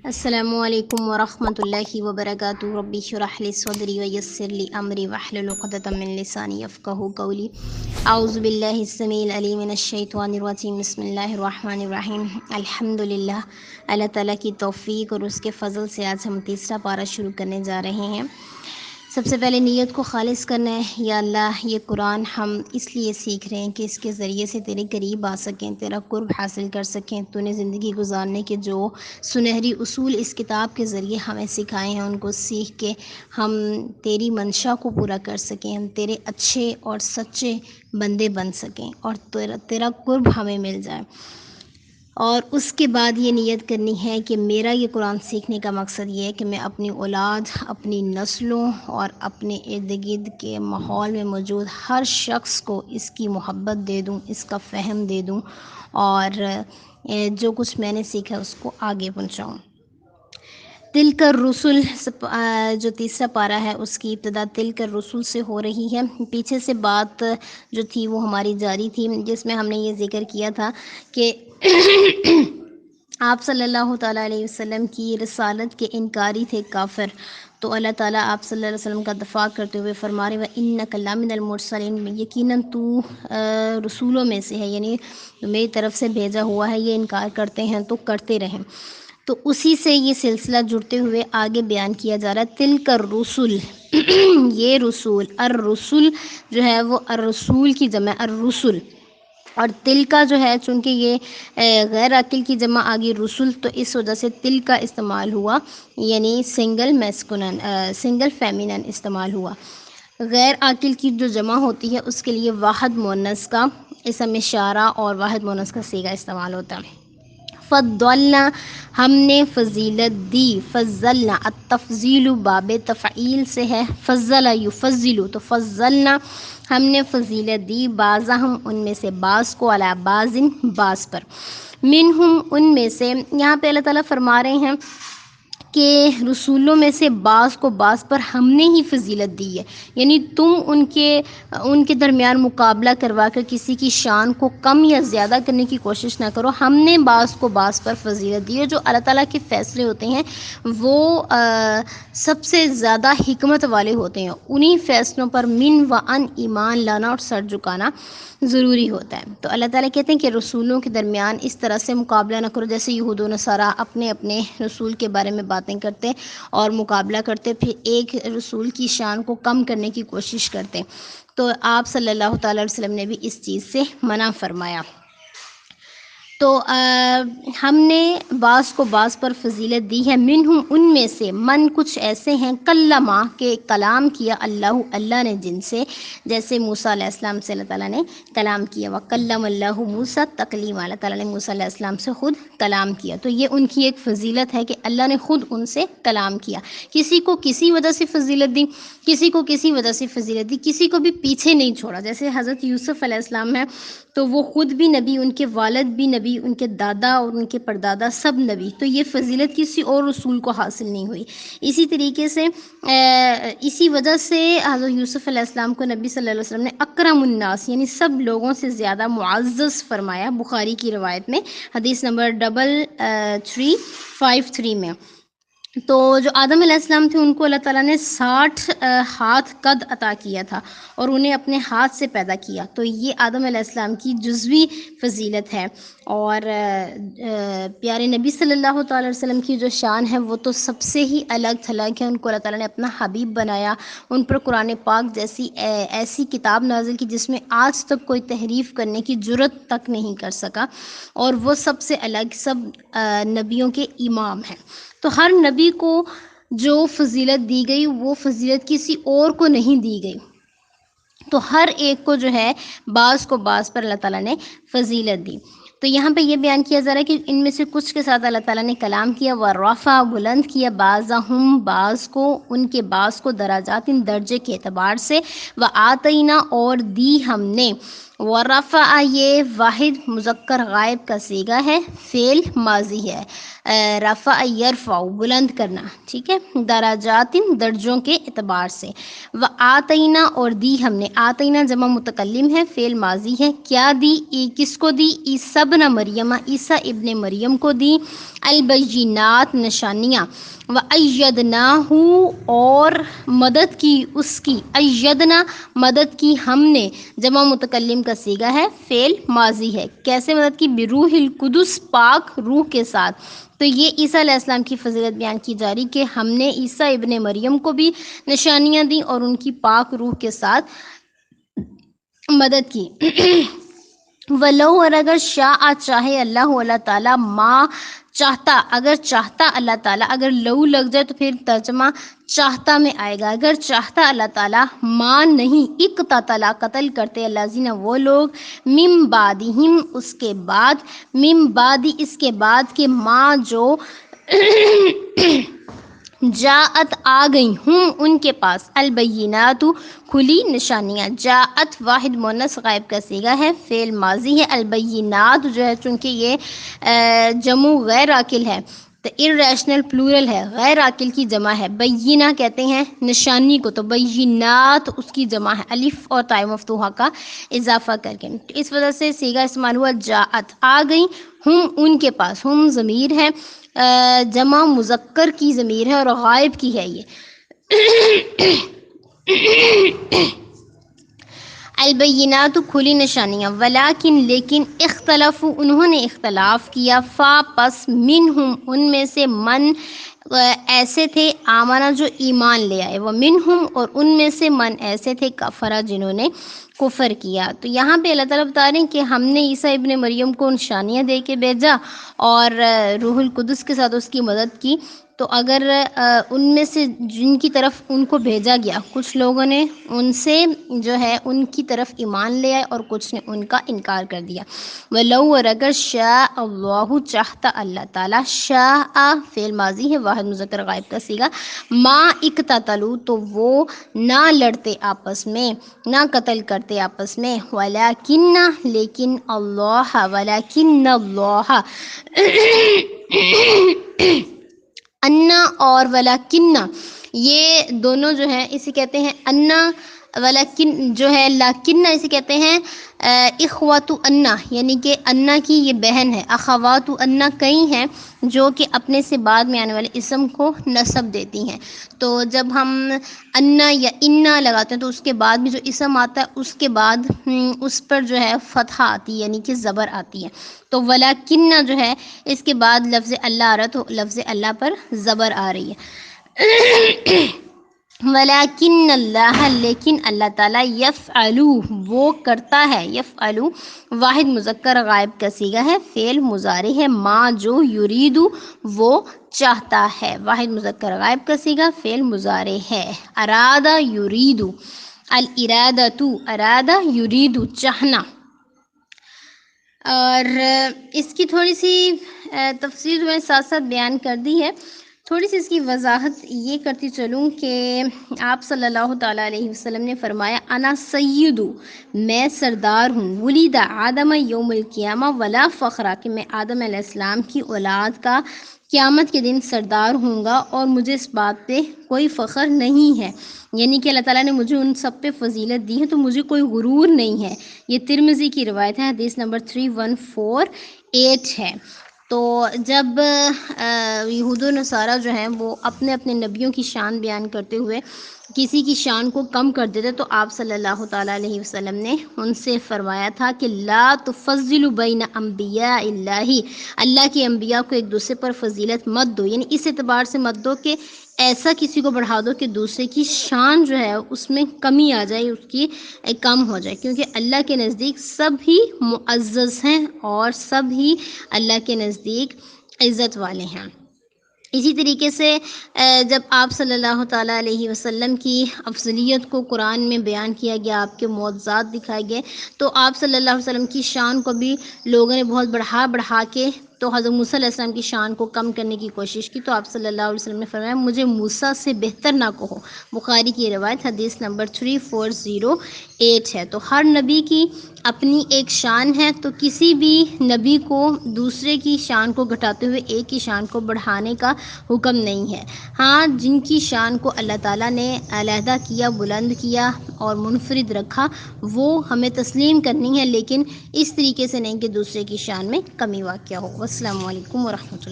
السلام علیکم ورحمۃ اللہ وبرکاتہ. ربی اشرح لی صدری ویسر لی امری واحلل عقدۃ من لسانی یفقہوا قولی. اعوذ باللہ السمیع العلیم من الشیطان الرجیم. بسم اللہ الرحمن الرحیم. الحمد للہ. اللہ تعالیٰ کی توفیق اور اس کے فضل سے آج ہم تیسرا پارہ شروع کرنے جا رہے ہیں. سب سے پہلے نیت کو خالص کرنا ہے. یا اللہ، یہ قرآن ہم اس لیے سیکھ رہے ہیں کہ اس کے ذریعے سے تیرے قریب آ سکیں، تیرا قرب حاصل کر سکیں. تو نے زندگی گزارنے کے جو سنہری اصول اس کتاب کے ذریعے ہمیں سکھائے ہیں، ان کو سیکھ کے ہم تیری منشا کو پورا کر سکیں، ہم تیرے اچھے اور سچے بندے بن سکیں اور تیرا قرب ہمیں مل جائے. اور اس کے بعد یہ نیت کرنی ہے کہ میرا یہ قرآن سیکھنے کا مقصد یہ ہے کہ میں اپنی اولاد، اپنی نسلوں اور اپنے ارد گرد کے ماحول میں موجود ہر شخص کو اس کی محبت دے دوں، اس کا فہم دے دوں اور جو کچھ میں نے سیکھا اس کو آگے پہنچاؤں. تلک الرسل جو تیسرا پارہ ہے اس کی ابتدا تلک الرسل سے ہو رہی ہے. پیچھے سے بات جو تھی وہ ہماری جاری تھی، جس میں ہم نے یہ ذکر کیا تھا کہ آپ صلی اللہ تعالیٰ علیہ وسلم کی رسالت کے انکاری تھے کافر. تو اللہ تعالیٰ آپ صلی اللہ علیہ وسلم کا دفاع کرتے ہوئے فرما رہے وَإِنَّكَ لَمِنَ الْمُرْسَلِينَ، یقیناً تو رسولوں میں سے ہے، یعنی میری طرف سے بھیجا ہوا ہے. یہ انکار کرتے ہیں تو کرتے رہیں. تو اسی سے یہ سلسلہ جڑتے ہوئے آگے بیان کیا جا رہا ہے. تلک الرسل یہ رسول، الرسل جو ہے وہ الرسول کی جمع الرسل، اور تل کا جو ہے چونکہ یہ غیر عاقل کی جمع آگی رسول، تو اس وجہ سے تل کا استعمال ہوا، یعنی سنگل میسکولن سنگل فیمینن استعمال ہوا. غیر عاقل کی جو جمع ہوتی ہے اس کے لیے واحد مؤنث کا اسم اشارہ اور واحد مؤنث کا صیغہ استعمال ہوتا ہے. فضلنا، ہم نے فضیلت دی. فضلنا، التفضیل باب تفعیل سے ہے. فضل یفضل، تو فضلنا ہم نے فضیلت دی. بعضہم، ان میں سے بعض کو، علی بعض، بعض پر. منہم، ان میں سے. یہاں پہ اللہ تعالیٰ فرما رہے ہیں کہ رسولوں میں سے بعض کو بعض پر ہم نے ہی فضیلت دی ہے، یعنی تم ان کے درمیان مقابلہ کروا کر کسی کی شان کو کم یا زیادہ کرنے کی کوشش نہ کرو. ہم نے بعض کو بعض پر فضیلت دی ہے. جو اللہ تعالیٰ کے فیصلے ہوتے ہیں وہ سب سے زیادہ حکمت والے ہوتے ہیں. انہی فیصلوں پر من و ان ایمان لانا اور سر جھکانا ضروری ہوتا ہے. تو اللہ تعالیٰ کہتے ہیں کہ رسولوں کے درمیان اس طرح سے مقابلہ نہ کرو جیسے یہود و نصارہ اپنے اپنے رسول کے بارے میں باتیں کرتے اور مقابلہ کرتے، پھر ایک رسول کی شان کو کم کرنے کی کوشش کرتے. تو آپ صلی اللہ تعالیٰ علیہ وسلم نے بھی اس چیز سے منع فرمایا. تو ہم نے بعض کو بعض پر فضیلت دی ہے. منہم، ان میں سے. من، کچھ ایسے ہیں. کلما، کہ کلام کیا. اللہ نے جن سے، جیسے موسیٰ علیہ السلام سے اللہ تعالیٰ نے کلام کیا. وَكَلَّمَ اللَّهُ مُوسَىٰ تَكْلِيمًا، اللہ تعالیٰ نے موسیٰ علیہ السلام سے خود کلام کیا. تو یہ ان کی ایک فضیلت ہے کہ اللہ نے خود ان سے کلام کیا. کسی کو کسی وجہ سے فضیلت دی، کسی کو کسی وجہ سے فضیلت دی، کسی کو بھی پیچھے نہیں چھوڑا. جیسے حضرت یوسف علیہ السلام ہے تو وہ خود بھی نبی، ان کے والد بھی نبی، ان کے دادا اور ان کے پردادا سب نبی. تو یہ فضیلت کسی اور رسول کو حاصل نہیں ہوئی. اسی طریقے سے اسی وجہ سے حضرت یوسف علیہ السلام کو نبی صلی اللہ علیہ وسلم نے اکرم الناس، یعنی سب لوگوں سے زیادہ معزز فرمایا. بخاری کی روایت میں حدیث نمبر 3353 میں. تو جو آدم علیہ السلام تھے ان کو اللہ تعالیٰ نے 60 ہاتھ قد عطا کیا تھا اور انہیں اپنے ہاتھ سے پیدا کیا. تو یہ آدم علیہ السلام کی جزوی فضیلت ہے. اور پیارے نبی صلی اللہ تعالیٰ علیہ وسلم کی جو شان ہے وہ تو سب سے ہی الگ تھلگ ہے. ان کو اللہ تعالیٰ نے اپنا حبیب بنایا. ان پر قرآن پاک جیسی ایسی کتاب نازل کی جس میں آج تک کوئی تحریف کرنے کی جرت تک نہیں کر سکا، اور وہ سب سے الگ، سب نبیوں کے امام ہیں. تو ہر نبی کو جو فضیلت دی گئی وہ فضیلت کسی اور کو نہیں دی گئی. تو ہر ایک کو جو ہے بعض کو بعض پر اللہ تعالیٰ نے فضیلت دی. تو یہاں پہ یہ بیان کیا جا رہا ہے کہ ان میں سے کچھ کے ساتھ اللہ تعالیٰ نے کلام کیا. ورفع، بلند کیا. بعضہم، بعض کو، ان کے بعض کو، درجات، درجے کے اعتبار سے. وآتینا، اور دی ہم نے. ورفع یہ واحد مذکر غائب کا صیغہ ہے، فعل ماضی ہے، رفع یرفع بلند کرنا، ٹھیک ہے، درجات درجوں کے اعتبار سے، وآتینا اور دی ہم نے، آتینا جمع متکلم ہے، فعل ماضی ہے، کیا دی، کس کو دی، عیسی ابن مریم، عیسیٰ ابن مریم کو دی، البینات نشانیاں، وَأَيَّدْنَاهُ اور مدد کی اس کی، ایدنا مدد کی ہم نے، جمع متکلم کا صیغہ ہے، فعل ماضی ہے، کیسے مدد کی، بروح القدس پاک روح کے ساتھ۔ تو یہ عیسیٰ علیہ السلام کی فضیلت بیان کی جا رہی کہ ہم نے عیسیٰ ابن مریم کو بھی نشانیاں دیں اور ان کی پاک روح کے ساتھ مدد کی۔ ولو اور اگر شاء چاہے اللہ تعالیٰ، ما چاہتا، اگر چاہتا اللہ تعالیٰ، اگر لو لگ جائے تو پھر ترجمہ چاہتا میں آئے گا، اگر چاہتا اللہ تعالیٰ، ما نہیں، اقتتل قتل کرتے الذین وہ لوگ، من بعدہم اس کے بعد، من بعد اس کے بعد کہ ما جو جاءت آ گئی ہم ان کے پاس، البینات کھلی نشانیاں، جاءت واحد مؤنث غائب کا صیغہ ہے، فعل ماضی ہے، البینات جو ہے چونکہ یہ جمع غیر عاقل ہے تو irrational پلورل ہے، غیر عاقل کی جمع ہے، بینہ کہتے ہیں نشانی کو، تو بینات اس کی جمع ہے، الف اور تاء مفتوحہ کا اضافہ کر کے، اس وجہ سے صیغہ استعمال ہوا جاءت آ گئی ہم ان کے پاس، ہم ضمیر ہے، جمع مذکر کی ضمیر ہے اور غائب کی ہے یہ۔ البینات کھلی نشانیاں، ولیکن لیکن اختلف انہوں نے اختلاف کیا، فا پس منہم ان میں سے، من ایسے تھے، آمنہ جو ایمان لے آئے، وہ منہم اور ان میں سے، من ایسے تھے، کفرہ جنہوں نے کفر کیا۔ تو یہاں پہ اللہ تعالیٰ بتا رہے ہیں کہ ہم نے عیسیٰ ابن مریم کو نشانیاں دے کے بھیجا اور روح القدس کے ساتھ اس کی مدد کی، تو اگر ان میں سے جن کی طرف ان کو بھیجا گیا، کچھ لوگوں نے ان سے جو ہے ان کی طرف ایمان لے آئے اور کچھ نے ان کا انکار کر دیا۔ وَلَوْ اور اگر شاء اللہ چاہتا اللہ تعالیٰ، شاء فعل ماضی ہے، واحد مذکر غائب کا صیغہ، ما اقتتلوا تو وہ نہ لڑتے آپس میں، نہ قتل کرتے آپس میں، ولیکن لیکن اللہ، ولیکن اللہ انا اور ولیکن یہ دونوں جو ہیں اسے کہتے ہیں انا، ولیکن جو ہے لیکن اسے کہتے ہیں اخوات انا، یعنی کہ انا کی یہ بہن ہے، اخوات انا کئی ہیں جو کہ اپنے سے بعد میں آنے والے اسم کو نسب دیتی ہیں، تو جب ہم انا یا انا لگاتے ہیں تو اس کے بعد بھی جو اسم آتا ہے اس کے بعد اس پر جو ہے فتحہ آتی ہے، یعنی کہ زبر آتی ہے، تو ولیکن جو ہے اس کے بعد لفظ اللہ آ رہا تو لفظ اللہ پر زبر آ رہی ہے۔ ولیکن اللہ لیکن اللہ تعالیٰ، یفعلو وہ کرتا ہے، یفعلو واحد مذکر غائب کا صیغہ ہے، فعل مضارع ہے، ما جو یریدو وہ چاہتا ہے، واحد مذکر غائب کا صیغہ، فعل مضارع ہے، ارادہ یریدو، الارادۃ ارادہ یریدو چاہنا۔ اور اس کی تھوڑی سی تفصیل میں ساتھ ساتھ بیان کر دی ہے، تھوڑی سی اس کی وضاحت یہ کرتی چلوں کہ آپ صلی اللہ تعالیٰ علیہ وسلم نے فرمایا، انا سیدو میں سردار ہوں، ولید آدم یوم القیامہ ولا فخرہ کہ میں آدم علیہ السلام کی اولاد کا قیامت کے دن سردار ہوں گا اور مجھے اس بات پہ کوئی فخر نہیں ہے، یعنی کہ اللہ تعالیٰ نے مجھے ان سب پہ فضیلت دی ہے تو مجھے کوئی غرور نہیں ہے۔ یہ ترمذی کی روایت ہے، حدیث نمبر 3148 ہے۔ تو جب یہود و نصارہ جو ہیں وہ اپنے اپنے نبیوں کی شان بیان کرتے ہوئے کسی کی شان کو کم کر دیتے تو آپ صلی اللہ تعالیٰ علیہ وسلم نے ان سے فرمایا تھا کہ لا تفضلوا بین انبیاء اللہ کے انبیاء کو ایک دوسرے پر فضیلت مت دو، یعنی اس اعتبار سے مت دو کہ ایسا کسی کو بڑھا دو کہ دوسرے کی شان جو ہے اس میں کمی آ جائے، اس کی کم ہو جائے، کیونکہ اللہ کے نزدیک سب ہی معزز ہیں اور سب ہی اللہ کے نزدیک عزت والے ہیں۔ اسی طریقے سے جب آپ صلی اللہ تعالیٰ علیہ وسلم کی افضلیت کو قرآن میں بیان کیا گیا، آپ کے معجزات دکھائے گئے، تو آپ صلی اللہ علیہ وسلم کی شان کو بھی لوگوں نے بہت بڑھا کے تو حضرت موسیٰ علیہ السلام کی شان کو کم کرنے کی کوشش کی، تو آپ صلی اللہ علیہ وسلم نے فرمایا مجھے موسیٰ سے بہتر نہ کہو، بخاری کی روایت، حدیث نمبر 3408 8 ہے۔ تو ہر نبی کی اپنی ایک شان ہے، تو کسی بھی نبی کو دوسرے کی شان کو گھٹاتے ہوئے ایک کی شان کو بڑھانے کا حکم نہیں ہے۔ ہاں، جن کی شان کو اللہ تعالیٰ نے علیحدہ کیا، بلند کیا اور منفرد رکھا، وہ ہمیں تسلیم کرنی ہے، لیکن اس طریقے سے نہیں کہ دوسرے کی شان میں کمی واقع ہو۔ السلام علیکم ورحمۃ اللہ۔